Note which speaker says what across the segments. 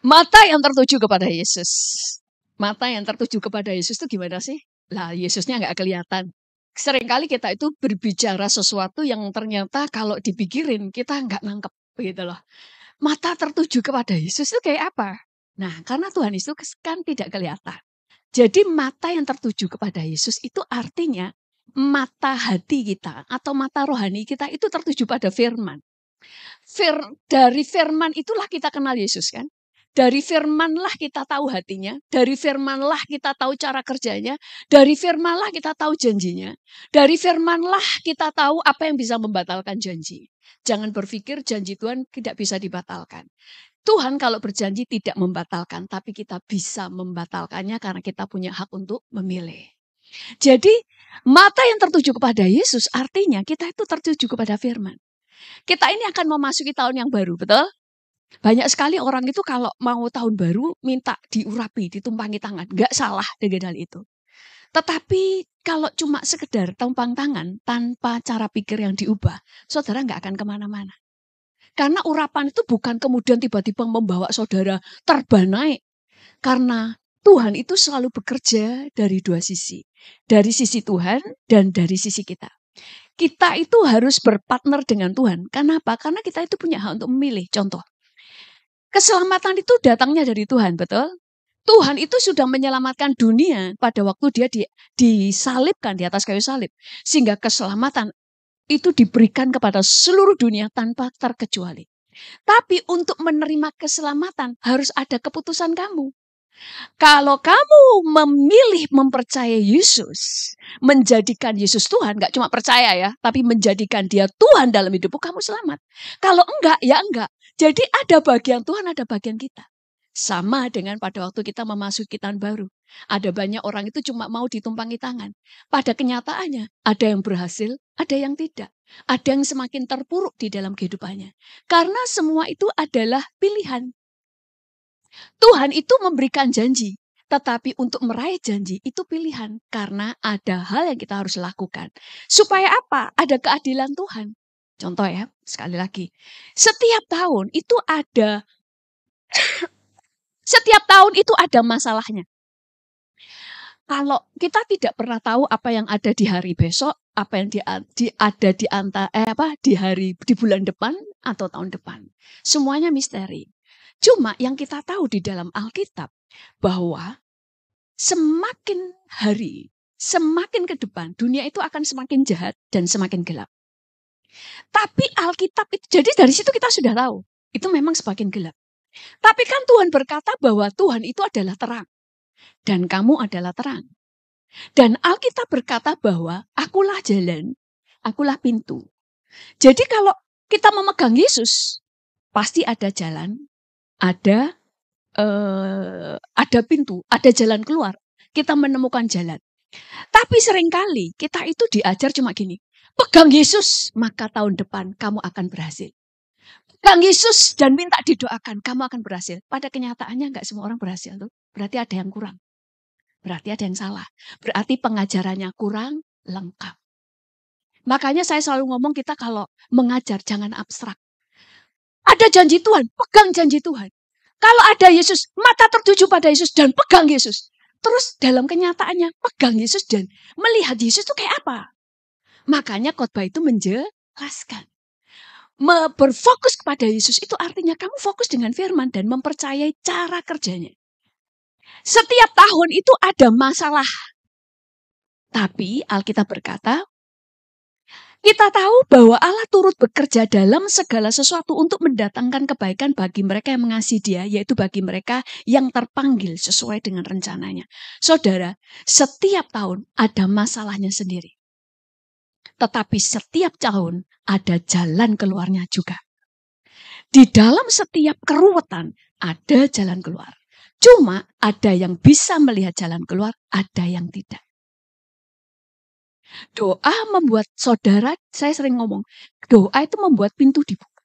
Speaker 1: Mata yang tertuju kepada Yesus. Mata yang tertuju kepada Yesus itu gimana sih? Lah, Yesusnya nggak kelihatan. Seringkali kita itu berbicara sesuatu yang ternyata kalau dipikirin kita nggak nangkep gitu loh. Mata tertuju kepada Yesus itu kayak apa? Nah, karena Tuhan itu kan tidak kelihatan. Jadi mata yang tertuju kepada Yesus itu artinya mata hati kita atau mata rohani kita itu tertuju pada firman. Dari firman itulah kita kenal Yesus kan. Dari firmanlah kita tahu hatinya, dari firmanlah kita tahu cara kerjanya, dari firmanlah kita tahu janjinya, dari firmanlah kita tahu apa yang bisa membatalkan janji. Jangan berpikir janji Tuhan tidak bisa dibatalkan. Tuhan kalau berjanji tidak membatalkan, tapi kita bisa membatalkannya karena kita punya hak untuk memilih. Jadi mata yang tertuju kepada Yesus artinya kita itu tertuju kepada firman. Kita ini akan memasuki tahun yang baru, betul? Banyak sekali orang itu kalau mau tahun baru minta diurapi, ditumpangi tangan. Nggak salah dengan hal itu. Tetapi kalau cuma sekedar tumpang tangan tanpa cara pikir yang diubah, saudara nggak akan kemana-mana. Karena urapan itu bukan kemudian tiba-tiba membawa saudara terbang naik. Karena Tuhan itu selalu bekerja dari dua sisi. Dari sisi Tuhan dan dari sisi kita. Kita itu harus berpartner dengan Tuhan. Kenapa? Karena kita itu punya hak untuk memilih. Contoh. Keselamatan itu datangnya dari Tuhan, betul? Tuhan itu sudah menyelamatkan dunia pada waktu dia disalibkan di atas kayu salib. Sehingga keselamatan itu diberikan kepada seluruh dunia tanpa terkecuali. Tapi untuk menerima keselamatan harus ada keputusan kamu. Kalau kamu memilih mempercayai Yesus, menjadikan Yesus Tuhan, gak cuma percaya ya, tapi menjadikan dia Tuhan dalam hidupmu, kamu selamat. Kalau enggak, ya enggak. Jadi ada bagian Tuhan, ada bagian kita. Sama dengan pada waktu kita memasuki tahun baru. Ada banyak orang itu cuma mau ditumpangi tangan. Pada kenyataannya, ada yang berhasil, ada yang tidak. Ada yang semakin terpuruk di dalam kehidupannya. Karena semua itu adalah pilihan. Tuhan itu memberikan janji. Tetapi untuk meraih janji itu pilihan. Karena ada hal yang kita harus lakukan. Supaya apa? Ada keadilan Tuhan. Contoh ya, sekali lagi. Setiap tahun itu ada masalahnya. Kalau kita tidak pernah tahu apa yang ada di hari besok, apa yang ada di bulan depan atau tahun depan. Semuanya misteri. Cuma yang kita tahu di dalam Alkitab bahwa semakin hari, semakin ke depan, dunia itu akan semakin jahat dan semakin gelap. Tapi Alkitab itu, jadi dari situ kita sudah tahu, itu memang semakin gelap. Tapi kan Tuhan berkata bahwa Tuhan itu adalah terang. Dan kamu adalah terang. Dan Alkitab berkata bahwa akulah jalan, akulah pintu. Jadi kalau kita memegang Yesus, pasti ada jalan, ada pintu, ada jalan keluar. Kita menemukan jalan. Tapi seringkali kita itu diajar cuma gini, pegang Yesus, maka tahun depan kamu akan berhasil. Pegang Yesus dan minta didoakan, kamu akan berhasil. Pada kenyataannya nggak semua orang berhasil tuh. Berarti ada yang kurang. Berarti ada yang salah. Berarti pengajarannya kurang lengkap. Makanya saya selalu ngomong kita kalau mengajar jangan abstrak. Ada janji Tuhan, pegang janji Tuhan. Kalau ada Yesus, mata tertuju pada Yesus dan pegang Yesus. Terus dalam kenyataannya pegang Yesus dan melihat Yesus itu kayak apa? Makanya khotbah itu menjelaskan. Berfokus kepada Yesus itu artinya kamu fokus dengan firman dan mempercayai cara kerjanya. Setiap tahun itu ada masalah. Tapi Alkitab berkata, kita tahu bahwa Allah turut bekerja dalam segala sesuatu untuk mendatangkan kebaikan bagi mereka yang mengasihi Dia, yaitu bagi mereka yang terpanggil sesuai dengan rencananya. Saudara, setiap tahun ada masalahnya sendiri. Tetapi setiap tahun ada jalan keluarnya juga. Di dalam setiap keruwetan ada jalan keluar. Cuma ada yang bisa melihat jalan keluar, ada yang tidak. Doa membuat saudara, saya sering ngomong, doa itu membuat pintu dibuka.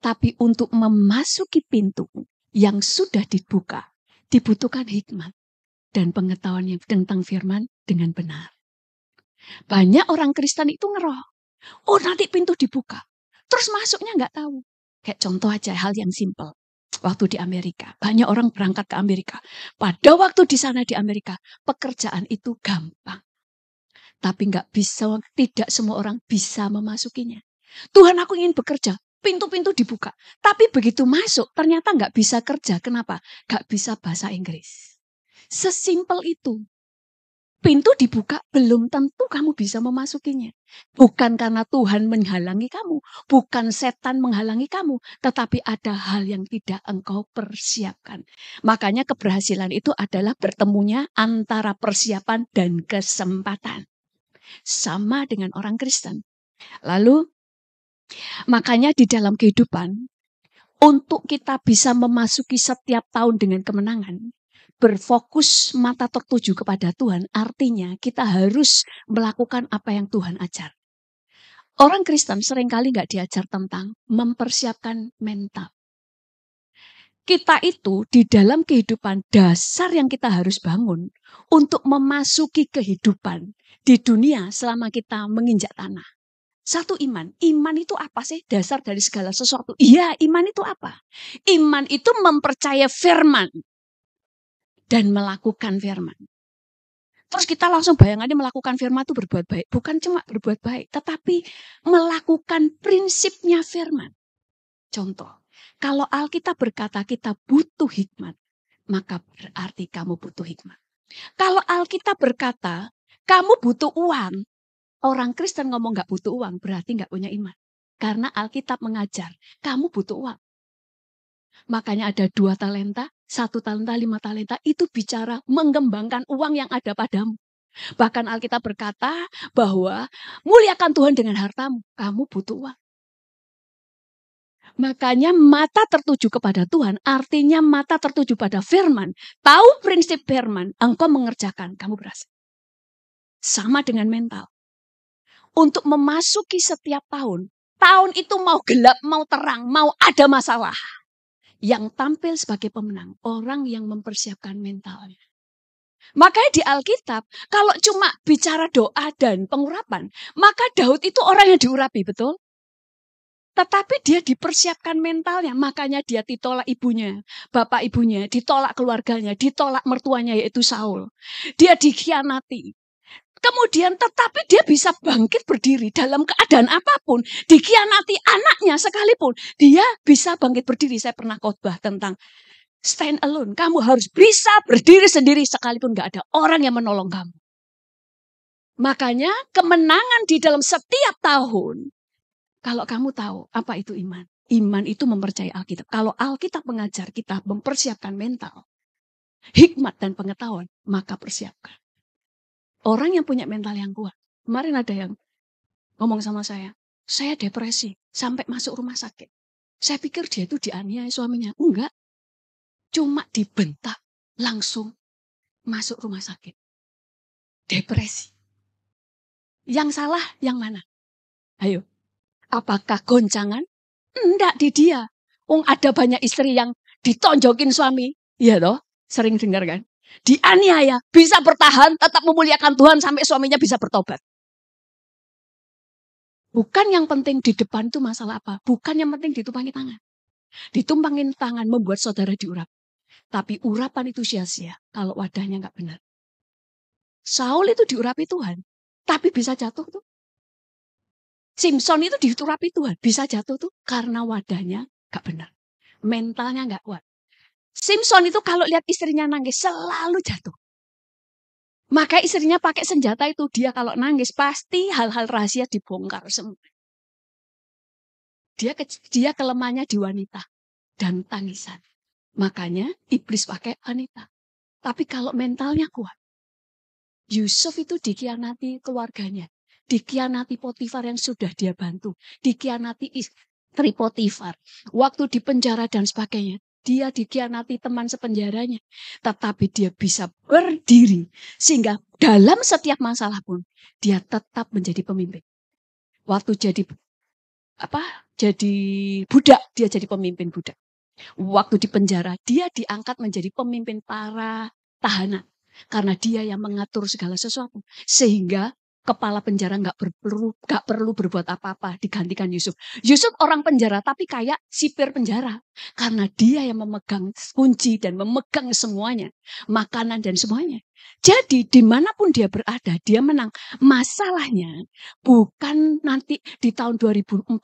Speaker 1: Tapi untuk memasuki pintu yang sudah dibuka, dibutuhkan hikmat dan pengetahuan yang tentang firman dengan benar. Banyak orang Kristen itu ngeroh, oh nanti pintu dibuka, terus masuknya nggak tahu. Kayak contoh aja hal yang simpel. waktu di Amerika. Banyak orang berangkat ke Amerika. Pada waktu di sana di Amerika, pekerjaan itu gampang. Tapi tidak semua orang bisa memasukinya. Tuhan, aku ingin bekerja. Pintu-pintu dibuka. Tapi begitu masuk, ternyata nggak bisa kerja. Kenapa? Nggak bisa bahasa Inggris. Sesimpel itu. Pintu dibuka, belum tentu kamu bisa memasukinya. Bukan karena Tuhan menghalangi kamu. Bukan setan menghalangi kamu. Tetapi ada hal yang tidak engkau persiapkan. Makanya keberhasilan itu adalah bertemunya antara persiapan dan kesempatan. Sama dengan orang Kristen. Lalu, makanya di dalam kehidupan, untuk kita bisa memasuki setiap tahun dengan kemenangan, berfokus mata tertuju kepada Tuhan, artinya kita harus melakukan apa yang Tuhan ajar. Orang Kristen seringkali nggak diajar tentang mempersiapkan mental. Kita itu di dalam kehidupan dasar yang kita harus bangun untuk memasuki kehidupan di dunia selama kita menginjak tanah. Satu iman. Iman itu apa sih? Dasar dari segala sesuatu. Iya, iman itu apa? Iman itu mempercaya firman dan melakukan firman. Terus kita langsung bayangannya melakukan firman itu berbuat baik. Bukan cuma berbuat baik, tetapi melakukan prinsipnya firman. Contoh, kalau Alkitab berkata kita butuh hikmat, maka berarti kamu butuh hikmat. Kalau Alkitab berkata kamu butuh uang, orang Kristen ngomong gak butuh uang, berarti gak punya iman. Karena Alkitab mengajar, kamu butuh uang. Makanya ada 2 talenta, 1 talenta, 5 talenta, itu bicara mengembangkan uang yang ada padamu. Bahkan Alkitab berkata bahwa muliakan Tuhan dengan hartamu, kamu butuh uang. Makanya mata tertuju kepada Tuhan, artinya mata tertuju pada firman. Tahu prinsip firman, engkau mengerjakan, kamu berhasil. Sama dengan mental. Untuk memasuki setiap tahun, tahun itu mau gelap, mau terang, mau ada masalah. Yang tampil sebagai pemenang, orang yang mempersiapkan mentalnya. Makanya di Alkitab, kalau cuma bicara doa dan pengurapan, maka Daud itu orang yang diurapi, betul? Tetapi dia dipersiapkan mentalnya, makanya dia ditolak ibunya, bapak ibunya, ditolak keluarganya, ditolak mertuanya yaitu Saul. Dia dikhianati. Kemudian tetapi dia bisa bangkit berdiri dalam keadaan apapun. Dikhianati anaknya sekalipun, dia bisa bangkit berdiri. Saya pernah khotbah tentang stand alone. Kamu harus bisa berdiri sendiri sekalipun gak ada orang yang menolong kamu. Makanya kemenangan di dalam setiap tahun, kalau kamu tahu apa itu iman. Iman itu mempercayai Alkitab. Kalau Alkitab mengajar kita mempersiapkan mental, hikmat dan pengetahuan, maka persiapkan. Orang yang punya mental yang kuat. Kemarin ada yang ngomong sama saya depresi sampai masuk rumah sakit. Saya pikir dia itu dianiaya suaminya. Enggak. Cuma dibentak langsung masuk rumah sakit. Depresi. Yang salah yang mana? Ayo. Apakah goncangan? Enggak di dia. Ada banyak istri yang ditonjokin suami. Iya toh? Sering dengar kan? Dianiaya, bisa bertahan, tetap memuliakan Tuhan sampai suaminya bisa bertobat. Bukan yang penting di depan itu masalah apa. Bukan yang penting ditumpangi tangan. Ditumpangin tangan membuat saudara diurap. Tapi urapan itu sia-sia kalau wadahnya nggak benar. Saul itu diurapi Tuhan, tapi bisa jatuh tuh. Simpson itu diurapi Tuhan, bisa jatuh tuh karena wadahnya nggak benar. Mentalnya nggak kuat. Simpson itu kalau lihat istrinya nangis selalu jatuh. Maka istrinya pakai senjata itu, dia kalau nangis pasti hal-hal rahasia dibongkar semua. Dia kelemahannya di wanita dan tangisan. Makanya iblis pakai wanita. Tapi kalau mentalnya kuat, Yusuf itu dikhianati keluarganya, dikhianati Potifar yang sudah dia bantu, dikhianati istri Potifar, waktu di penjara dan sebagainya. Dia dikhianati teman sepenjaranya. Tetapi dia bisa berdiri. Sehingga dalam setiap masalah pun, dia tetap menjadi pemimpin. Waktu jadi budak, dia jadi pemimpin budak. Waktu di penjara, dia diangkat menjadi pemimpin para tahanan. Karena dia yang mengatur segala sesuatu. Sehingga Kepala penjara nggak perlu berbuat apa-apa, digantikan Yusuf. Yusuf orang penjara tapi kayak sipir penjara. Karena dia yang memegang kunci dan memegang semuanya. Makanan dan semuanya. Jadi dimanapun dia berada, dia menang. Masalahnya bukan nanti di tahun 2004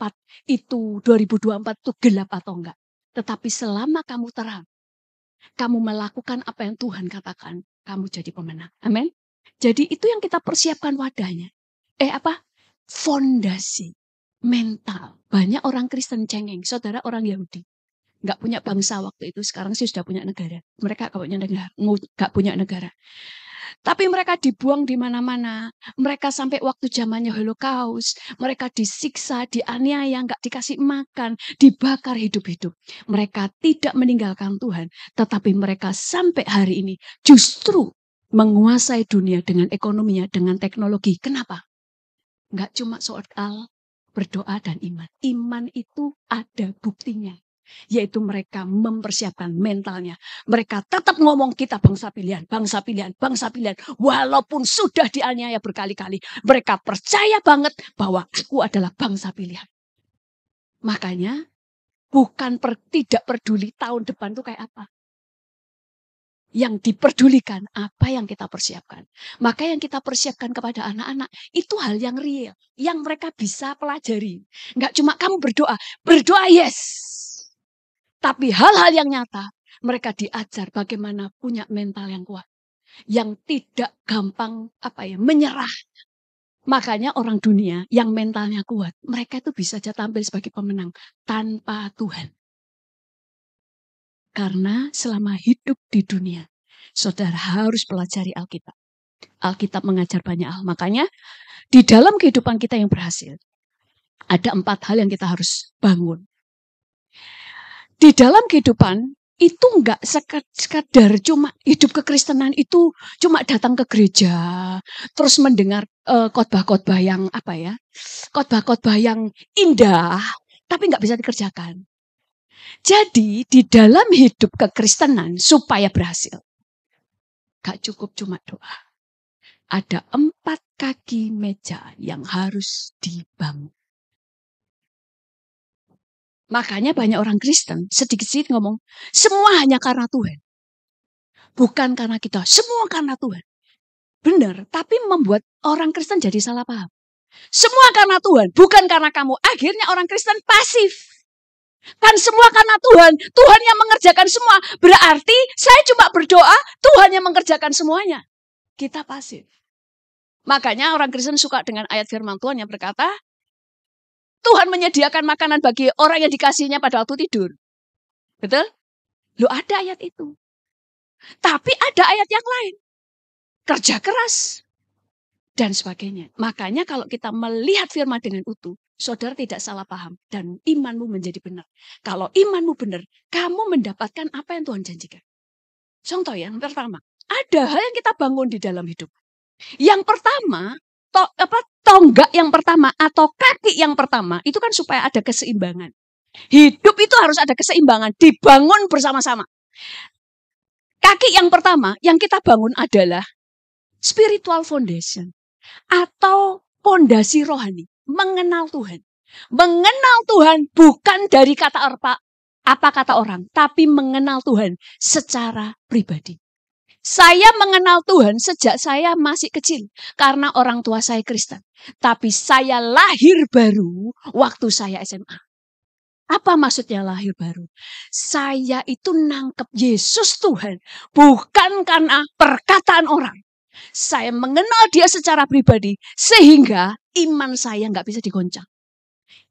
Speaker 1: itu, 2024 itu gelap atau enggak. Tetapi selama kamu terang, kamu melakukan apa yang Tuhan katakan, kamu jadi pemenang. Amin. Jadi itu yang kita persiapkan wadahnya. Fondasi mental. Banyak orang Kristen cengeng, saudara orang Yahudi. Nggak punya bangsa waktu itu, sekarang sih sudah punya negara. Mereka nggak punya negara. Tapi mereka dibuang di mana-mana. Mereka sampai waktu zamannya Holocaust. Mereka disiksa, dianiaya, nggak dikasih makan, dibakar hidup-hidup. Mereka tidak meninggalkan Tuhan. Tetapi mereka sampai hari ini justru menguasai dunia dengan ekonominya, dengan teknologi. Kenapa? Nggak cuma soal berdoa dan iman. Iman itu ada buktinya. Yaitu mereka mempersiapkan mentalnya. Mereka tetap ngomong kita bangsa pilihan, bangsa pilihan, bangsa pilihan. Walaupun sudah dianiaya berkali-kali. Mereka percaya banget bahwa aku adalah bangsa pilihan. Makanya bukan tidak peduli tahun depan itu kayak apa. Yang diperdulikan apa yang kita persiapkan. Maka yang kita persiapkan kepada anak-anak itu hal yang real. Yang mereka bisa pelajari. Nggak cuma kamu berdoa. Berdoa yes. Tapi hal-hal yang nyata. Mereka diajar bagaimana punya mental yang kuat. Yang tidak gampang menyerah. Makanya orang dunia yang mentalnya kuat. Mereka itu bisa saja tampil sebagai pemenang. Tanpa Tuhan. Karena selama hidup di dunia, saudara harus pelajari Alkitab. Alkitab mengajar banyak hal. Makanya di dalam kehidupan kita yang berhasil, ada 4 hal yang kita harus bangun. Di dalam kehidupan itu enggak sekadar cuma hidup kekristenan itu cuma datang ke gereja, terus mendengar khotbah-khotbah yang khotbah-khotbah yang indah, tapi enggak bisa dikerjakan. Jadi di dalam hidup kekristenan supaya berhasil, gak cukup cuma doa. Ada 4 kaki meja yang harus dibangun. Makanya banyak orang Kristen sedikit-sedikit ngomong, semua hanya karena Tuhan. Bukan karena kita, semua karena Tuhan. Benar, tapi membuat orang Kristen jadi salah paham. Semua karena Tuhan, bukan karena kamu. Akhirnya orang Kristen pasif. Kan semua karena Tuhan. Tuhan yang mengerjakan semua. Berarti saya cuma berdoa, Tuhan yang mengerjakan semuanya. Kita pasif. Makanya orang Kristen suka dengan ayat firman Tuhan yang berkata, Tuhan menyediakan makanan bagi orang yang dikasihnya pada waktu tidur. Betul? Loh, ada ayat itu. Tapi ada ayat yang lain. Kerja keras. Dan sebagainya. Makanya kalau kita melihat firman dengan utuh, saudara tidak salah paham. Dan imanmu menjadi benar. Kalau imanmu benar, kamu mendapatkan apa yang Tuhan janjikan. Contoh yang pertama, ada hal yang kita bangun di dalam hidup. Yang pertama, tonggak yang pertama atau kaki yang pertama, itu kan supaya ada keseimbangan. Hidup itu harus ada keseimbangan, dibangun bersama-sama. Kaki yang pertama yang kita bangun adalah spiritual foundation. Atau fondasi rohani, mengenal Tuhan. Mengenal Tuhan bukan dari kata apa kata orang, tapi mengenal Tuhan secara pribadi. Saya mengenal Tuhan sejak saya masih kecil, karena orang tua saya Kristen. Tapi saya lahir baru waktu saya SMA. Apa maksudnya lahir baru? Saya itu nangkep Yesus Tuhan, bukan karena perkataan orang. Saya mengenal dia secara pribadi, sehingga iman saya nggak bisa digoncang.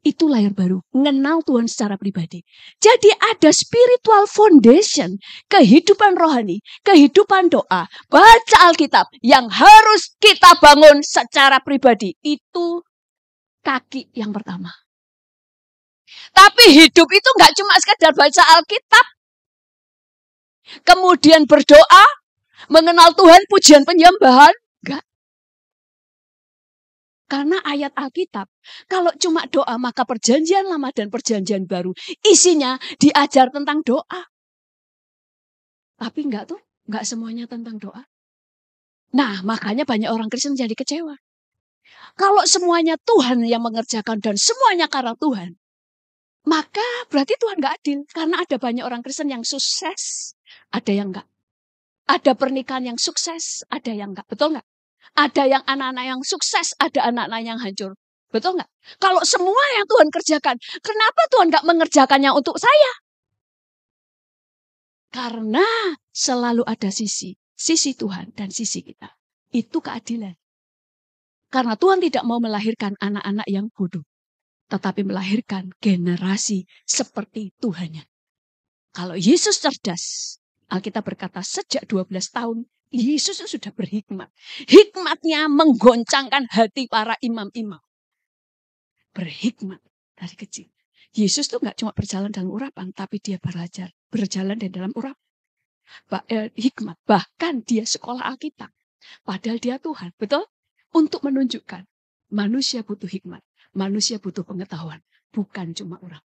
Speaker 1: Itu lahir baru, mengenal Tuhan secara pribadi. Jadi ada spiritual foundation, kehidupan rohani, kehidupan doa, baca Alkitab yang harus kita bangun secara pribadi. Itu kaki yang pertama. Tapi hidup itu nggak cuma sekedar baca Alkitab, kemudian berdoa, mengenal Tuhan, pujian penyembahan, enggak. Karena ayat Alkitab, kalau cuma doa maka perjanjian lama dan perjanjian baru isinya diajar tentang doa. Tapi enggak semuanya tentang doa. Nah, makanya banyak orang Kristen jadi kecewa. Kalau semuanya Tuhan yang mengerjakan dan semuanya karena Tuhan, maka berarti Tuhan gak adil. Karena ada banyak orang Kristen yang sukses, ada yang enggak. Ada pernikahan yang sukses, ada yang enggak. Betul enggak? Ada yang anak-anak yang sukses, ada anak-anak yang hancur. Betul enggak? Kalau semua yang Tuhan kerjakan, kenapa Tuhan gak mengerjakannya untuk saya? Karena selalu ada sisi Tuhan dan sisi kita. Itu keadilan. Karena Tuhan tidak mau melahirkan anak-anak yang bodoh, tetapi melahirkan generasi seperti Tuhannya. Kalau Yesus cerdas, Alkitab berkata sejak 12 tahun, Yesus sudah berhikmat. Hikmatnya menggoncangkan hati para imam-imam. Berhikmat dari kecil. Yesus tuh gak cuma berjalan dalam urapan, tapi dia belajar. Berjalan di dalam urapan. Hikmat. Bahkan dia sekolah Alkitab. Padahal dia Tuhan. Betul? Untuk menunjukkan manusia butuh hikmat, manusia butuh pengetahuan, bukan cuma orang.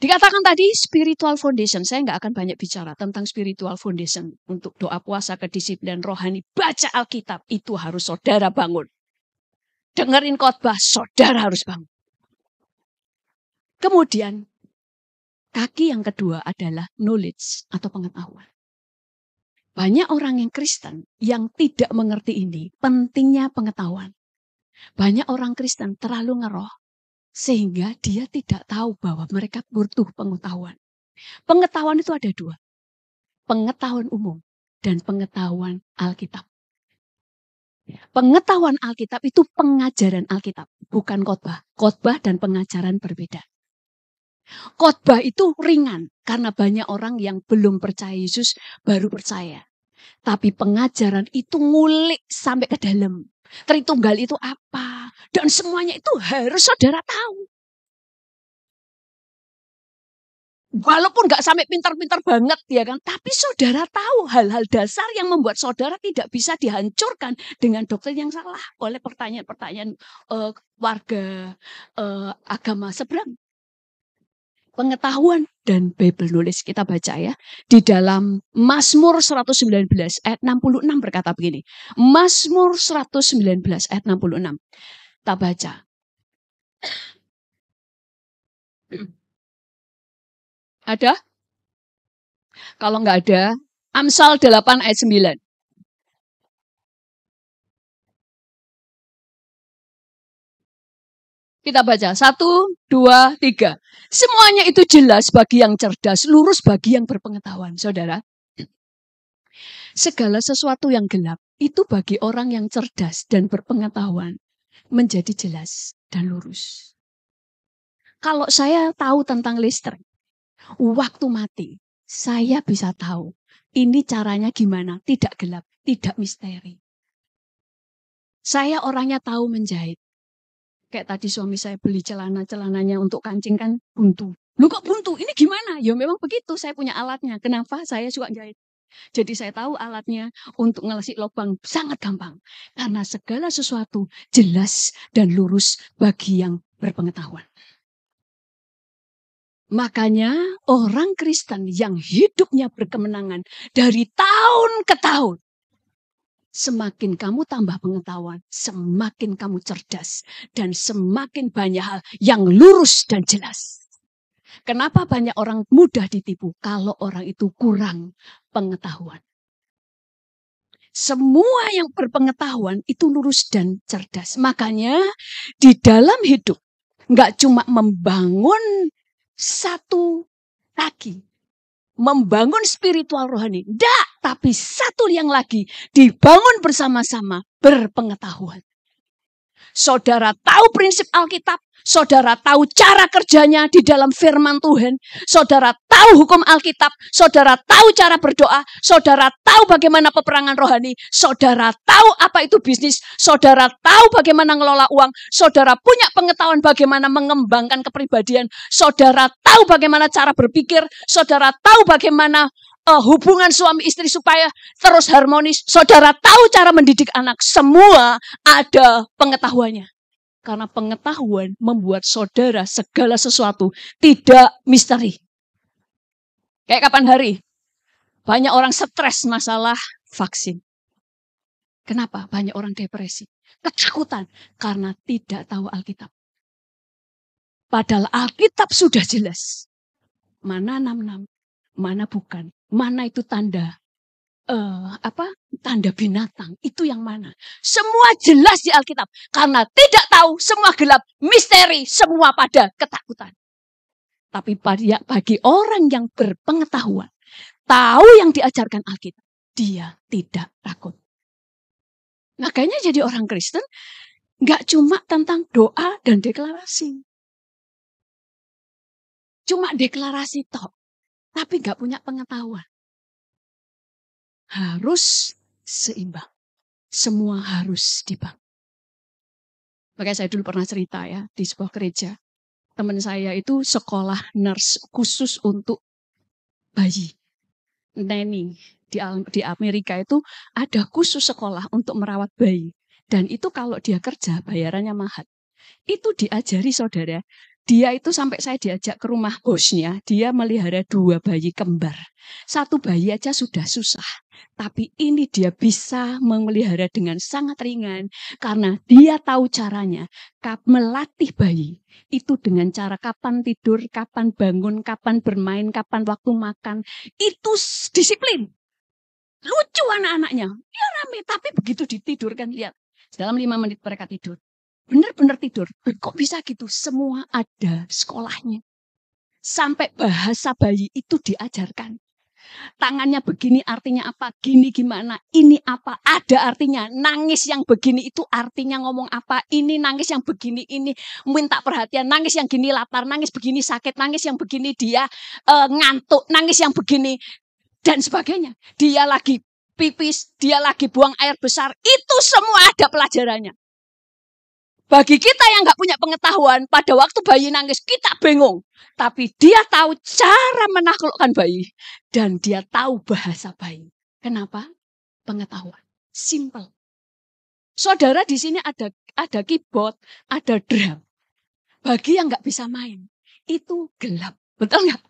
Speaker 1: Dikatakan tadi spiritual foundation, saya nggak akan banyak bicara tentang spiritual foundation untuk doa puasa, kedisiplinan rohani, baca Alkitab itu harus saudara bangun. Dengerin khotbah, saudara harus bangun. Kemudian kaki yang kedua adalah knowledge atau pengetahuan. Banyak orang yang Kristen yang tidak mengerti ini, pentingnya pengetahuan. Banyak orang Kristen terlalu ngeroh, sehingga dia tidak tahu bahwa mereka butuh pengetahuan. Pengetahuan itu ada dua. Pengetahuan umum dan pengetahuan Alkitab. Pengetahuan Alkitab itu pengajaran Alkitab, bukan khotbah. Khotbah dan pengajaran berbeda. Khotbah itu ringan, karena banyak orang yang belum percaya Yesus baru percaya. Tapi pengajaran itu ngulik sampai ke dalam. Tritunggal itu apa? Dan semuanya itu harus saudara tahu. Walaupun gak sampai pintar-pintar banget ya kan. Tapi saudara tahu hal-hal dasar yang membuat saudara tidak bisa dihancurkan dengan doktrin yang salah. Oleh pertanyaan-pertanyaan warga agama seberang. Pengetahuan dan Bible knowledge kita baca ya. Di dalam Mazmur 119 ayat 66 berkata begini. Mazmur 119 ayat 66. Kita baca. Ada? Kalau nggak ada, Amsal 8 ayat 9. Kita baca 1, 2, 3. Semuanya itu jelas bagi yang cerdas, lurus bagi yang berpengetahuan. Saudara, segala sesuatu yang gelap itu bagi orang yang cerdas dan berpengetahuan menjadi jelas dan lurus. Kalau saya tahu tentang listrik, waktu mati, saya bisa tahu ini caranya gimana, tidak gelap, tidak misteri. Saya orangnya tahu menjahit. Kayak tadi suami saya beli celananya untuk kancing kan buntu. Lu kok buntu? Ini gimana? Ya memang begitu, saya punya alatnya. Kenapa? Saya suka jahit. Jadi saya tahu alatnya untuk ngelesik lubang sangat gampang. Karena segala sesuatu jelas dan lurus bagi yang berpengetahuan. Makanya orang Kristen yang hidupnya berkemenangan dari tahun ke tahun. Semakin kamu tambah pengetahuan, semakin kamu cerdas. Dan semakin banyak hal yang lurus dan jelas. Kenapa banyak orang mudah ditipu? Kalau orang itu kurang pengetahuan. Semua yang berpengetahuan itu lurus dan cerdas. Makanya di dalam hidup, nggak cuma membangun satu kaki. Membangun spiritual rohani. Tidak, tapi satu yang lagi dibangun bersama-sama berpengetahuan. Saudara tahu prinsip Alkitab. Saudara tahu cara kerjanya di dalam firman Tuhan. Saudara tahu hukum Alkitab. Saudara tahu cara berdoa. Saudara tahu bagaimana peperangan rohani. Saudara tahu apa itu bisnis. Saudara tahu bagaimana ngelola uang. Saudara punya pengetahuan bagaimana mengembangkan kepribadian. Saudara tahu bagaimana cara berpikir. Saudara tahu bagaimana hubungan suami istri supaya terus harmonis. Saudara tahu cara mendidik anak. Semua ada pengetahuannya. Karena pengetahuan membuat saudara segala sesuatu tidak misteri. Kayak kapan hari? Banyak orang stres masalah vaksin. Kenapa banyak orang depresi? Ketakutan karena tidak tahu Alkitab. Padahal Alkitab sudah jelas. Mana 66, mana bukan. Mana itu tanda tanda binatang, itu yang mana? Semua jelas di Alkitab. Karena tidak tahu, semua gelap, misteri, semua pada ketakutan. Tapi bagi orang yang berpengetahuan, tahu yang diajarkan Alkitab, dia tidak takut. Makanya jadi orang Kristen nggak cuma tentang doa dan deklarasi. Cuma deklarasi toh, tapi nggak punya pengetahuan. Harus seimbang. Semua harus dibangun. Makanya saya dulu pernah cerita ya, di sebuah gereja. Teman saya itu sekolah nurse khusus untuk bayi. Nanny. Di Amerika itu ada khusus sekolah untuk merawat bayi. Dan itu kalau dia kerja, bayarannya mahal. Itu diajari saudara. Dia itu sampai saya diajak ke rumah bosnya, dia melihara 2 bayi kembar. 1 bayi aja sudah susah. Tapi ini dia bisa memelihara dengan sangat ringan. Karena dia tahu caranya. Melatih bayi itu dengan cara kapan tidur, kapan bangun, kapan bermain, kapan waktu makan. Itu disiplin. Lucu anak-anaknya. Ya rame, tapi begitu ditidurkan, lihat. Dalam 5 menit mereka tidur. Benar-benar tidur. Kok bisa gitu? Semua ada sekolahnya. Sampai bahasa bayi itu diajarkan. Tangannya begini artinya apa? Gini gimana? Ini apa? Ada artinya. Nangis yang begini itu artinya ngomong apa? Ini nangis yang begini, ini minta perhatian. Nangis yang gini lapar, nangis begini sakit, nangis yang begini dia ngantuk, nangis yang begini dan sebagainya. Dia lagi pipis, dia lagi buang air besar. Itu semua ada pelajarannya. Bagi kita yang nggak punya pengetahuan, pada waktu bayi nangis, kita bingung. Tapi dia tahu cara menaklukkan bayi. Dan dia tahu bahasa bayi. Kenapa? Pengetahuan. Simple. Saudara, di sini ada keyboard, ada drum. Bagi yang nggak bisa main, itu gelap. Betul nggak?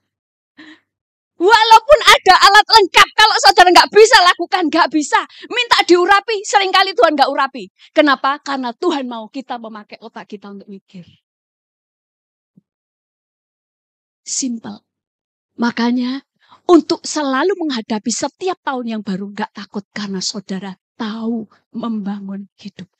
Speaker 1: Walaupun ada alat lengkap, kalau saudara nggak bisa lakukan, nggak bisa. Minta diurapi, seringkali Tuhan nggak urapi. Kenapa? Karena Tuhan mau kita memakai otak kita untuk mikir. Simple. Makanya, untuk selalu menghadapi setiap tahun yang baru, nggak takut. Karena saudara tahu membangun hidup.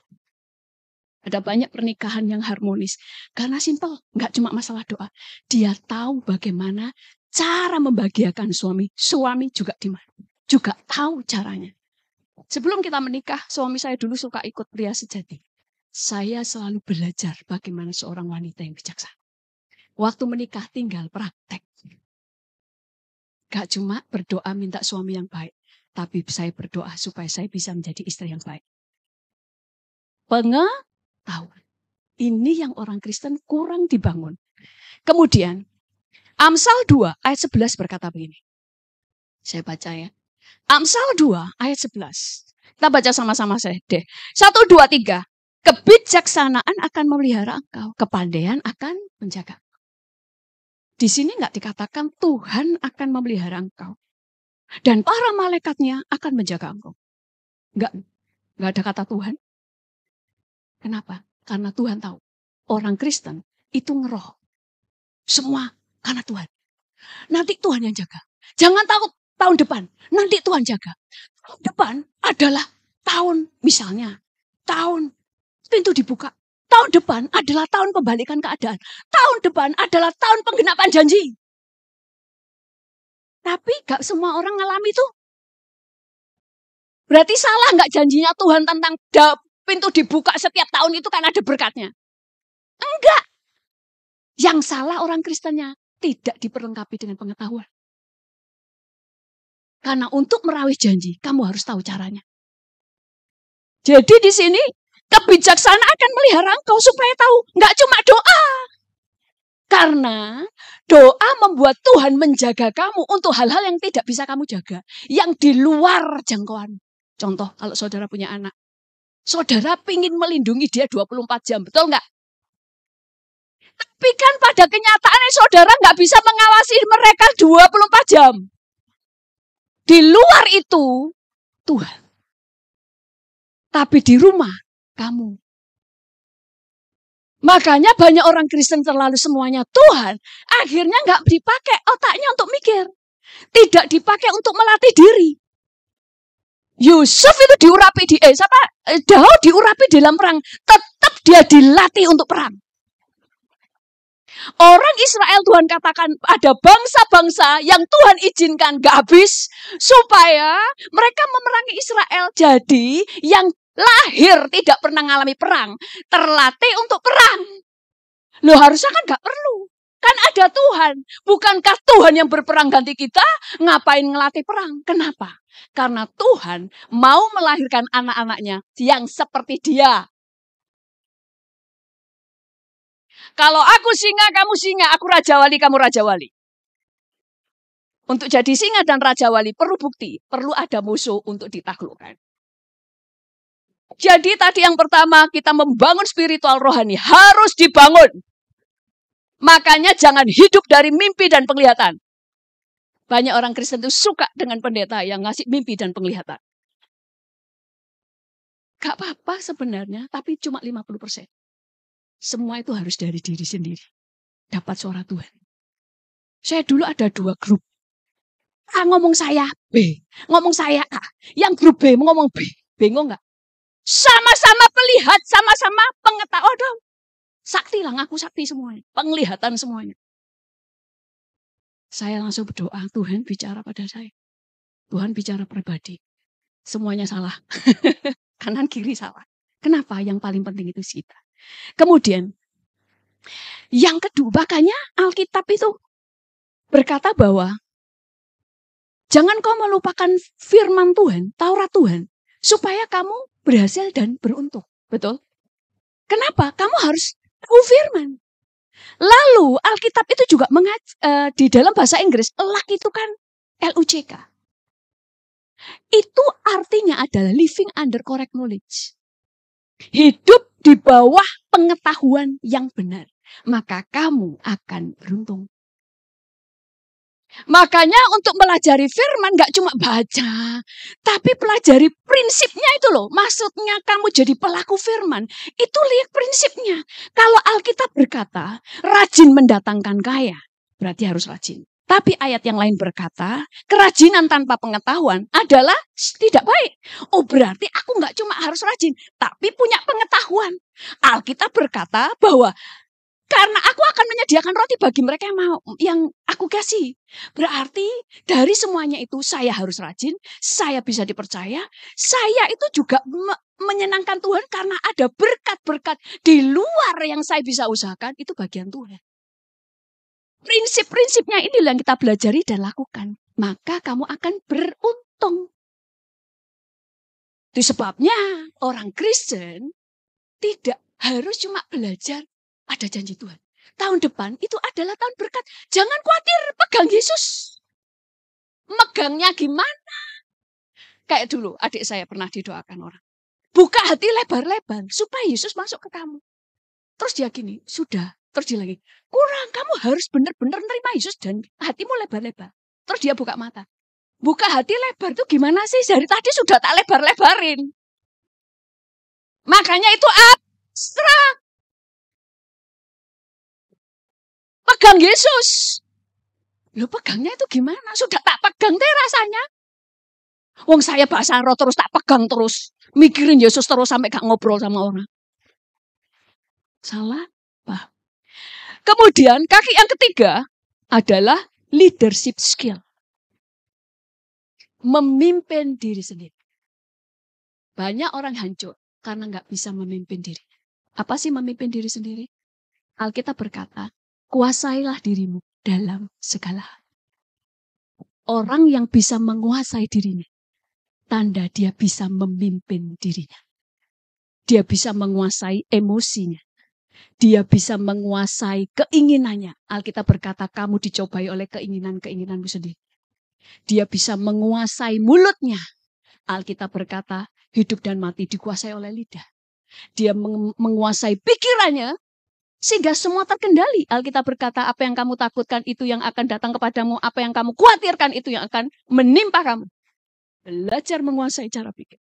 Speaker 1: Ada banyak pernikahan yang harmonis. Karena simple, nggak cuma masalah doa. Dia tahu bagaimana cara membahagiakan suami. Suami juga juga tahu caranya. Sebelum kita menikah, suami saya dulu suka ikut pria sejati. Saya selalu belajar bagaimana seorang wanita yang bijaksana. Waktu menikah tinggal praktek. Gak cuma berdoa minta suami yang baik. Tapi saya berdoa supaya saya bisa menjadi istri yang baik. Pengetahuan. Ini yang orang Kristen kurang dibangun. Kemudian, Amsal 2 ayat 11 berkata begini. Saya baca ya. Amsal 2 ayat 11. Kita baca sama-sama saya deh. 1, 2, 3. Kebijaksanaan akan memelihara engkau. Kepandaian akan menjaga. Di sini nggak dikatakan Tuhan akan memelihara engkau. Dan para malaikatnya akan menjaga engkau. Nggak ada kata Tuhan. Kenapa? Karena Tuhan tahu. Orang Kristen itu ngeroh. Semua karena Tuhan. Nanti Tuhan yang jaga. Jangan takut tahun depan. Nanti Tuhan jaga. Tahun depan adalah tahun, misalnya, tahun pintu dibuka. Tahun depan adalah tahun pembalikan keadaan. Tahun depan adalah tahun penggenapan janji. Tapi gak semua orang ngalami itu. Berarti salah gak janjinya Tuhan tentang pintu dibuka setiap tahun itu kan ada berkatnya? Enggak. Yang salah orang Kristennya tidak diperlengkapi dengan pengetahuan. Karena untuk meraih janji, kamu harus tahu caranya. Jadi di sini, kebijaksanaan akan melihara engkau supaya tahu. Nggak cuma doa. Karena doa membuat Tuhan menjaga kamu untuk hal-hal yang tidak bisa kamu jaga. Yang di luar jangkauan. Contoh, kalau saudara punya anak. Saudara pingin melindungi dia 24 jam, betul nggak? Tapi kan pada kenyataannya saudara nggak bisa mengawasi mereka 24 jam. Di luar itu, Tuhan. Tapi di rumah kamu. Makanya banyak orang Kristen terlalu semuanya Tuhan. Akhirnya nggak dipakai otaknya untuk mikir. Tidak dipakai untuk melatih diri. Yusuf itu diurapi Daud diurapi dalam perang. Tetap dia dilatih untuk perang. Orang Israel Tuhan katakan ada bangsa-bangsa yang Tuhan izinkan gak habis. Supaya mereka memerangi Israel. Jadi yang lahir tidak pernah mengalami perang. Terlatih untuk perang. Loh harusnya kan gak perlu. Kan ada Tuhan. Bukankah Tuhan yang berperang ganti kita? Ngapain ngelatih perang? Kenapa? Karena Tuhan mau melahirkan anak-anaknya yang seperti dia. Kalau aku singa, kamu singa. Aku raja wali, kamu raja wali. Untuk jadi singa dan raja wali perlu bukti. Perlu ada musuh untuk ditaklukkan. Jadi tadi yang pertama kita membangun spiritual rohani. Harus dibangun. Makanya jangan hidup dari mimpi dan penglihatan. Banyak orang Kristen itu suka dengan pendeta yang ngasih mimpi dan penglihatan. Gak apa-apa sebenarnya, tapi cuma 50%. Semua itu harus dari diri sendiri. Dapat suara Tuhan. Saya dulu ada 2 grup. A ngomong saya B, ngomong saya A. Yang grup B ngomong B. Bingung gak? Sama-sama pelihat, sama-sama pengetahuan dong. Sakti lah, ngaku sakti semuanya. Penglihatan semuanya. Saya langsung berdoa, Tuhan bicara pada saya. Tuhan bicara pribadi. Semuanya salah. Kanan kiri salah. Kenapa? Yang paling penting itu kita. Kemudian, yang kedua, makanya Alkitab itu berkata bahwa jangan kau melupakan firman Tuhan, Taurat Tuhan, supaya kamu berhasil dan beruntung. Betul? Kenapa? Kamu harus tahu firman. Lalu Alkitab itu juga di dalam bahasa Inggris, luck itu kan LUCK. Itu artinya adalah living under correct knowledge. Hidup di bawah pengetahuan yang benar. Maka kamu akan beruntung. Makanya untuk pelajari firman gak cuma baca. Tapi pelajari prinsipnya itu loh. Maksudnya kamu jadi pelaku firman. Itu lihat prinsipnya. Kalau Alkitab berkata rajin mendatangkan kaya. Berarti harus rajin. Tapi ayat yang lain berkata kerajinan tanpa pengetahuan adalah tidak baik. Oh berarti aku gak cuma harus rajin. Tapi punya pengetahuan. Alkitab berkata bahwa karena aku akan menyediakan roti bagi mereka yang aku kasih. Berarti dari semuanya itu saya harus rajin, saya bisa dipercaya, saya itu juga menyenangkan Tuhan karena ada berkat-berkat di luar yang saya bisa usahakan, itu bagian Tuhan. Prinsip-prinsipnya inilah yang kita pelajari dan lakukan. Maka kamu akan beruntung. Itu sebabnya orang Kristen tidak harus cuma belajar ada janji Tuhan. Tahun depan itu adalah tahun berkat. Jangan khawatir, pegang Yesus. Megangnya gimana? Kayak dulu adik saya pernah didoakan orang. Buka hati lebar-lebar supaya Yesus masuk ke kamu. Terus dia gini, sudah. Terus dia lagi, kurang, kamu harus benar-benar menerima Yesus dan hatimu lebar-lebar. Terus dia buka mata. Buka hati lebar itu gimana sih? Dari tadi sudah tak lebar-lebarin. Makanya itu abstrak. Pegang Yesus. Loh pegangnya itu gimana? Sudah tak pegang deh rasanya. Wong saya bahasa roh terus tak pegang terus. Mikirin Yesus terus sampai gak ngobrol sama orang. Salah paham. Kemudian kaki yang ketiga adalah leadership skill. Memimpin diri sendiri. Banyak orang hancur karena gak bisa memimpin diri. Apa sih memimpin diri sendiri? Alkitab berkata, kuasailah dirimu dalam segala hal. Orang yang bisa menguasai dirinya, tanda dia bisa memimpin dirinya. Dia bisa menguasai emosinya. Dia bisa menguasai keinginannya. Alkitab berkata, kamu dicobai oleh keinginan-keinginanmu sendiri. Dia bisa menguasai mulutnya. Alkitab berkata, hidup dan mati dikuasai oleh lidah. Dia menguasai pikirannya, sehingga semua terkendali. Alkitab berkata, apa yang kamu takutkan itu yang akan datang kepadamu. Apa yang kamu khawatirkan itu yang akan menimpa kamu. Belajar menguasai cara pikir.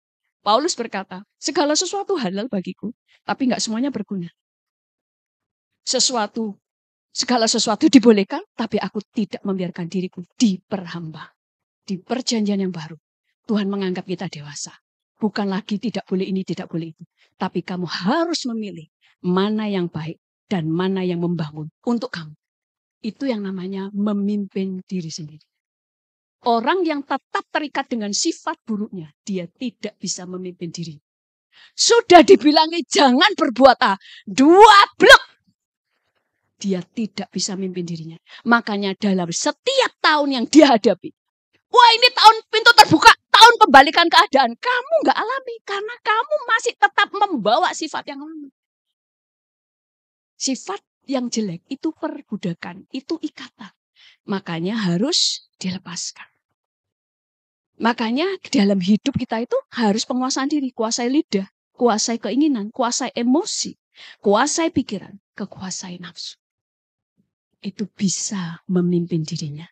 Speaker 1: Paulus berkata, segala sesuatu halal bagiku, tapi nggak semuanya berguna. Segala sesuatu dibolehkan, tapi aku tidak membiarkan diriku diperhamba. Di perjanjian yang baru, Tuhan menganggap kita dewasa. Bukan lagi tidak boleh ini, tidak boleh itu. Tapi kamu harus memilih mana yang baik dan mana yang membangun untuk kamu. Itu yang namanya memimpin diri sendiri. Orang yang tetap terikat dengan sifat buruknya, dia tidak bisa memimpin diri. Sudah dibilangi jangan berbuat A, 2 blok. Dia tidak bisa memimpin dirinya. Makanya dalam setiap tahun yang dia hadapi, wah ini tahun pintu terbuka, tahun pembalikan keadaan. Kamu nggak alami karena kamu masih tetap membawa sifat yang lama. Sifat yang jelek itu perbudakan, itu ikatan. Makanya harus dilepaskan. Makanya dalam hidup kita itu harus penguasaan diri, kuasai lidah, kuasai keinginan, kuasai emosi, kuasai pikiran, kekuasai nafsu. Itu bisa memimpin dirinya.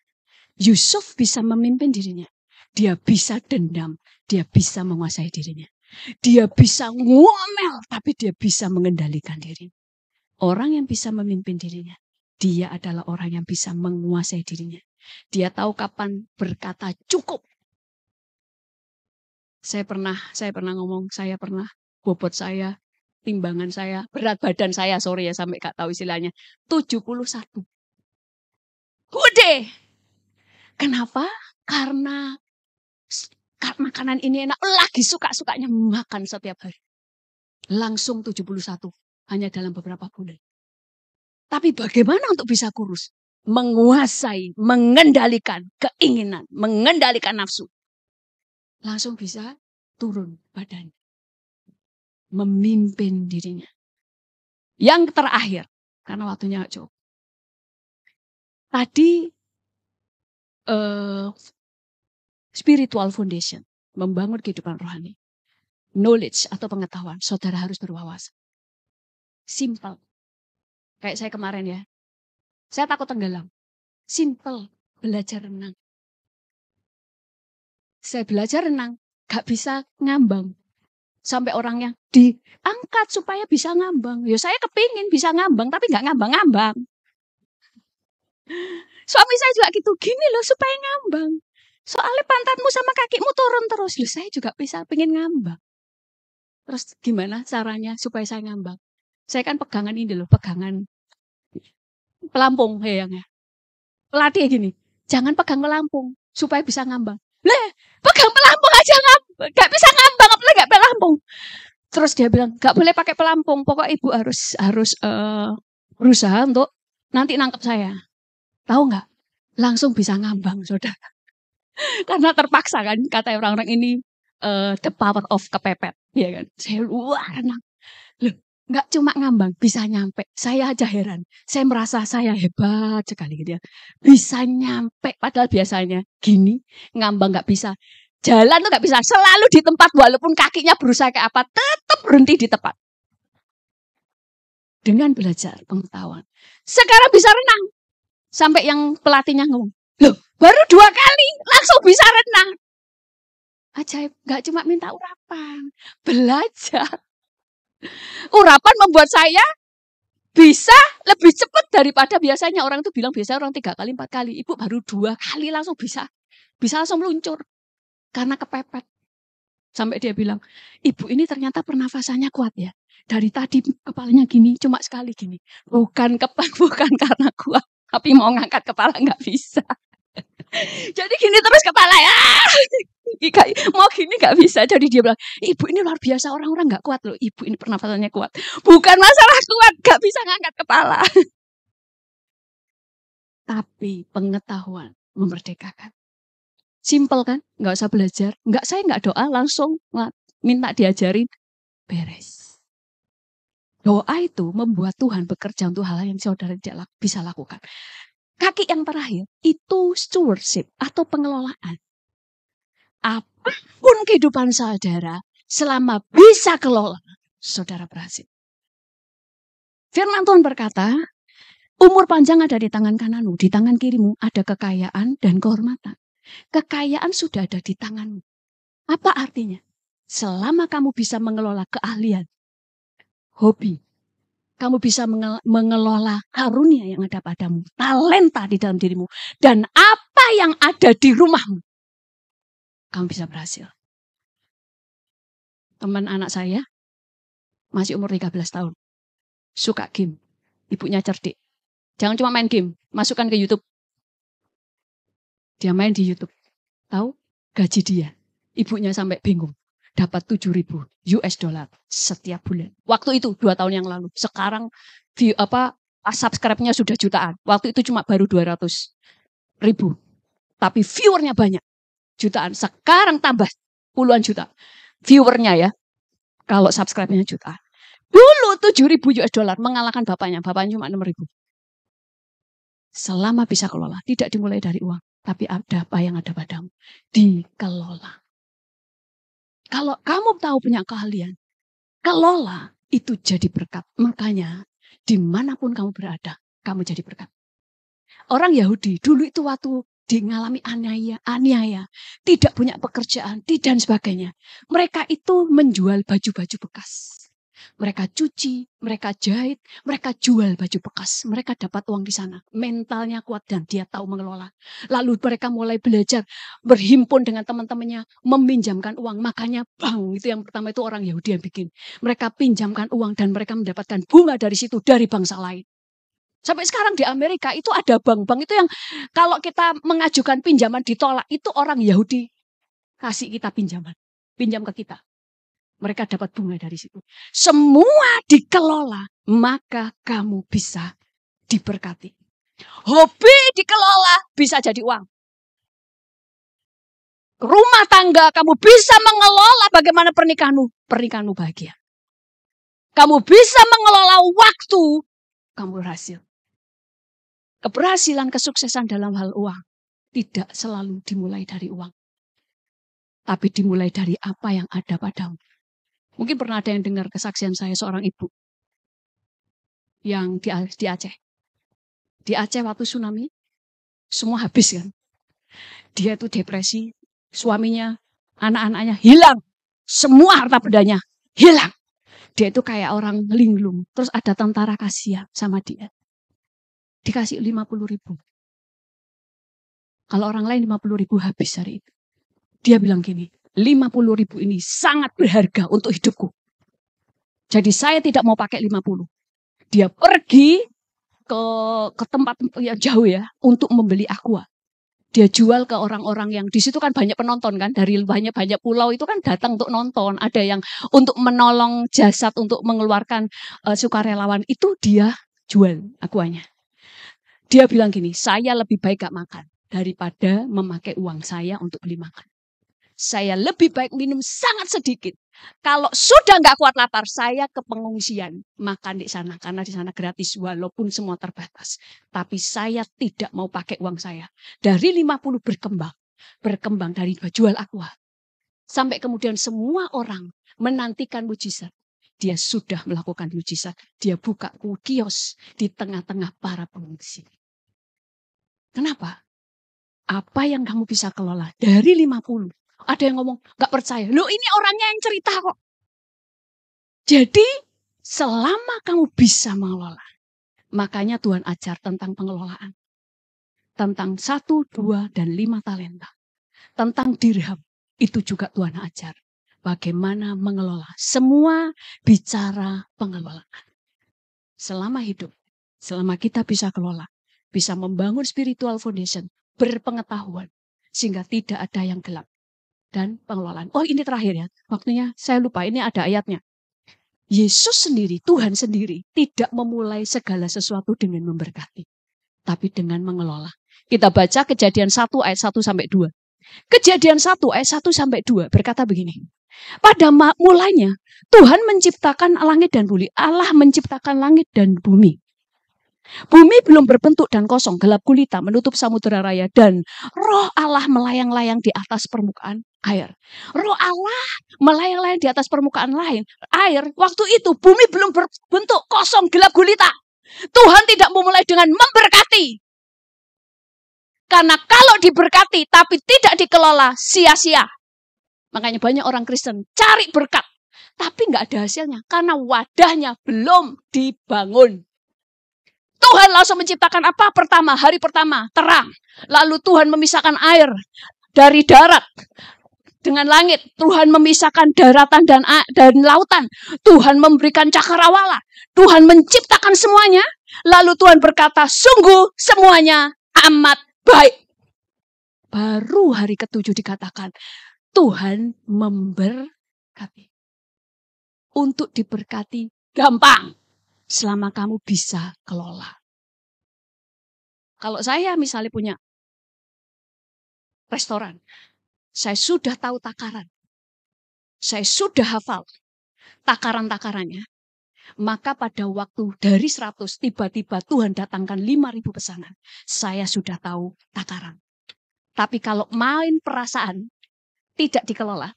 Speaker 1: Yusuf bisa memimpin dirinya. Dia bisa dendam, dia bisa menguasai dirinya. Dia bisa ngomel, tapi dia bisa mengendalikan diri. Orang yang bisa memimpin dirinya, dia adalah orang yang bisa menguasai dirinya. Dia tahu kapan berkata cukup. Saya pernah ngomong, bobot saya, timbangan saya, berat badan saya, sorry ya sampai gak tahu istilahnya, 71. Udah. Kenapa? Karena makanan ini enak, lagi suka-sukanya makan setiap hari. Langsung 71, hanya dalam beberapa bulan. Tapi bagaimana untuk bisa kurus? Menguasai, mengendalikan keinginan, mengendalikan nafsu. Langsung bisa turun badannya. Memimpin dirinya. Yang terakhir, karena waktunya cukup. Tadi spiritual foundation, membangun kehidupan rohani. Knowledge atau pengetahuan, saudara harus berwawasan. Simple. Kayak saya kemarin ya. Saya takut tenggelam. Simple, belajar renang. Saya belajar renang, gak bisa ngambang. Sampai orangnya diangkat supaya bisa ngambang. Ya saya kepingin bisa ngambang, tapi gak ngambang-ngambang. Suami saya juga gitu, gini loh supaya ngambang. Soalnya pantatmu sama kakimu turun terus. Loh saya juga bisa pengen ngambang. Terus gimana caranya supaya saya ngambang? Saya kan pegangan ini loh, pegangan pelampung ya. Pelatih gini, jangan pegang pelampung supaya bisa ngambang. Lah, pegang pelampung aja gak bisa ngambang, apalagi gak pelampung. Terus dia bilang, gak boleh pakai pelampung, pokok ibu harus berusaha untuk nanti nangkep saya. Tahu gak? Langsung bisa ngambang, saudara. Karena terpaksa kan, kata orang-orang ini the power of kepepet, ya kan? Saya renang. Loh, gak cuma ngambang, bisa nyampe. Saya aja heran. Saya merasa saya hebat sekali gitu ya. Bisa nyampe, padahal biasanya gini, ngambang gak bisa. Jalan tuh gak bisa, selalu di tempat walaupun kakinya berusaha kayak apa, tetap berhenti di tempat. Dengan belajar pengetahuan. Sekarang bisa renang. Sampai yang pelatihnya ngomong, loh baru 2 kali langsung bisa renang. Ajaib, gak cuma minta urapan, belajar. Urapan membuat saya bisa lebih cepat daripada biasanya. Orang itu bilang biasanya orang 3 kali, 4 kali. Ibu baru 2 kali langsung bisa langsung meluncur. Karena kepepet. Sampai dia bilang, ibu ini ternyata pernafasannya kuat ya. Dari tadi kepalanya gini, cuma sekali gini. Bukan karena kuat, tapi mau ngangkat kepala nggak bisa. Jadi gini terus kepala ya. Mau gini nggak bisa. Jadi dia bilang, ibu ini luar biasa, orang-orang nggak kuat loh. Ibu ini pernafasannya kuat. Bukan masalah kuat, nggak bisa ngangkat kepala. Tapi pengetahuan memerdekakan. Simple kan? Nggak usah belajar. Saya nggak doa, langsung minta diajarin. Beres. Doa itu membuat Tuhan bekerja untuk hal yang saudara tidak bisa lakukan. Kaki yang terakhir itu stewardship atau pengelolaan. Apapun kehidupan saudara, selama bisa kelola, saudara berhasil. Firman Tuhan berkata, umur panjang ada di tangan kananmu, di tangan kirimu ada kekayaan dan kehormatan. Kekayaan sudah ada di tanganmu. Apa artinya? Selama kamu bisa mengelola keahlian, hobi, kamu bisa mengelola karunia yang ada padamu, talenta di dalam dirimu, dan apa yang ada di rumahmu, kamu bisa berhasil. Teman anak saya, masih umur 13 tahun, suka game. Ibunya cerdik. Jangan cuma main game, masukkan ke YouTube. Dia main di YouTube. Tahu? Gaji dia. Ibunya sampai bingung. Dapat 7.000 US dollar setiap bulan. Waktu itu 2 tahun yang lalu. Sekarang subscribe-nya sudah jutaan. Waktu itu cuma baru 200.000. Tapi viewernya banyak. Jutaan. Sekarang tambah puluhan juta. Viewernya ya. Kalau subscribe-nya jutaan. Dulu 7.000 US dollar mengalahkan bapaknya. Bapaknya cuma 6.000. Selama bisa kelola. Tidak dimulai dari uang. Tapi ada apa yang ada padamu. Dikelola. Kalau kamu tahu punya keahlian, kelola, itu jadi berkat. Makanya dimanapun kamu berada, kamu jadi berkat. Orang Yahudi dulu itu waktu mengalami aniaya, tidak punya pekerjaan, dan sebagainya. Mereka itu menjual baju-baju bekas. Mereka cuci, mereka jahit, mereka jual baju bekas. Mereka dapat uang di sana. Mentalnya kuat dan dia tahu mengelola. Lalu mereka mulai belajar berhimpun dengan teman-temannya, meminjamkan uang. Makanya bank itu yang pertama itu orang Yahudi yang bikin. Mereka pinjamkan uang dan mereka mendapatkan bunga dari situ dari bangsa lain. Sampai sekarang di Amerika itu ada bank-bank itu yang kalau kita mengajukan pinjaman ditolak, itu orang Yahudi kasih kita pinjaman. Pinjam ke kita. Mereka dapat bunga dari situ. Semua dikelola, maka kamu bisa diberkati. Hobi dikelola, bisa jadi uang. Rumah tangga, kamu bisa mengelola bagaimana pernikahanmu. Pernikahanmu bahagia. Kamu bisa mengelola waktu, kamu berhasil. Keberhasilan, kesuksesan dalam hal uang tidak selalu dimulai dari uang. Tapi dimulai dari apa yang ada padamu. Mungkin pernah ada yang dengar kesaksian saya seorang ibu yang di Aceh. Di Aceh waktu tsunami, semua habis kan. Dia itu depresi, suaminya, anak-anaknya hilang. Semua harta bendanya hilang. Dia itu kayak orang linglung. Terus ada tentara kasihan sama dia. Dikasih 50.000. Kalau orang lain 50.000 habis hari itu. Dia bilang gini, 50.000 ini sangat berharga untuk hidupku. Jadi saya tidak mau pakai 50. Dia pergi ke tempat yang jauh ya untuk membeli aqua. Dia jual ke orang-orang yang di situ kan banyak penonton kan, dari banyak pulau itu kan datang untuk nonton. Ada yang untuk menolong jasad, untuk mengeluarkan sukarelawan, itu dia jual aquanya. Dia bilang gini, saya lebih baik gak makan daripada memakai uang saya untuk beli makan. Saya lebih baik minum sangat sedikit. Kalau sudah nggak kuat lapar, saya ke pengungsian makan di sana karena di sana gratis walaupun semua terbatas. Tapi saya tidak mau pakai uang saya. Dari 50 berkembang dari jual aqua. Sampai kemudian semua orang menantikan mujizat. Dia sudah melakukan mujizat. Dia buka kios di tengah-tengah para pengungsi. Kenapa? Apa yang kamu bisa kelola dari 50? Ada yang ngomong, gak percaya. Loh ini orangnya yang cerita kok. Jadi, selama kamu bisa mengelola. Makanya Tuhan ajar tentang pengelolaan. Tentang 1, 2, dan 5 talenta. Tentang dirham. Itu juga Tuhan ajar. Bagaimana mengelola. Semua bicara pengelolaan. Selama hidup. Selama kita bisa kelola. Bisa membangun spiritual foundation. Berpengetahuan. Sehingga tidak ada yang gelap. Dan pengelolaan. Oh ini terakhir ya. Waktunya saya lupa. Ini ada ayatnya. Yesus sendiri, Tuhan sendiri. Tidak memulai segala sesuatu dengan memberkati. Tapi dengan mengelola. Kita baca Kejadian 1 ayat 1-2. Kejadian 1 ayat 1-2 berkata begini. Pada mulanya Tuhan menciptakan langit dan bumi. Allah menciptakan langit dan bumi. Bumi belum berbentuk dan kosong, gelap gulita menutup samudera raya, dan roh Allah melayang-layang di atas permukaan air. Roh Allah melayang-layang di atas permukaan air. Waktu itu bumi belum berbentuk, kosong, gelap gulita. Tuhan tidak memulai dengan memberkati. Karena kalau diberkati tapi tidak dikelola, sia-sia. Makanya banyak orang Kristen cari berkat, tapi nggak ada hasilnya karena wadahnya belum dibangun. Tuhan langsung menciptakan apa? Hari pertama terang. Lalu Tuhan memisahkan air dari darat dengan langit. Tuhan memisahkan daratan dan lautan. Tuhan memberikan cakrawala. Tuhan menciptakan semuanya. Lalu Tuhan berkata, sungguh semuanya amat baik. Baru hari ke-7 dikatakan, Tuhan memberkati. Untuk diberkati gampang. Selama kamu bisa kelola. Kalau saya misalnya punya restoran. Saya sudah tahu takaran. Saya sudah hafal takaran-takarannya. Maka pada waktu dari 100, tiba-tiba Tuhan datangkan 5.000 pesanan. Saya sudah tahu takaran. Tapi kalau main perasaan, tidak dikelola.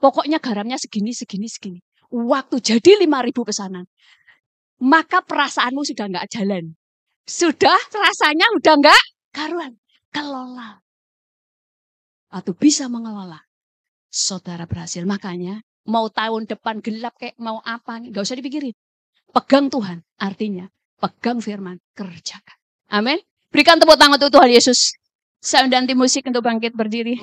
Speaker 1: Pokoknya garamnya segini. Waktu jadi 5.000 pesanan. Maka perasaanmu sudah nggak jalan. Sudah rasanya udah nggak karuan. Kelola. Atau bisa mengelola. Saudara berhasil. Makanya mau tahun depan gelap kayak mau apa. Nggak usah dipikirin. Pegang Tuhan. Artinya pegang firman. Kerjakan. Amin. Berikan tepuk tangan untuk Tuhan Yesus. Saya undang tim musik untuk bangkit berdiri.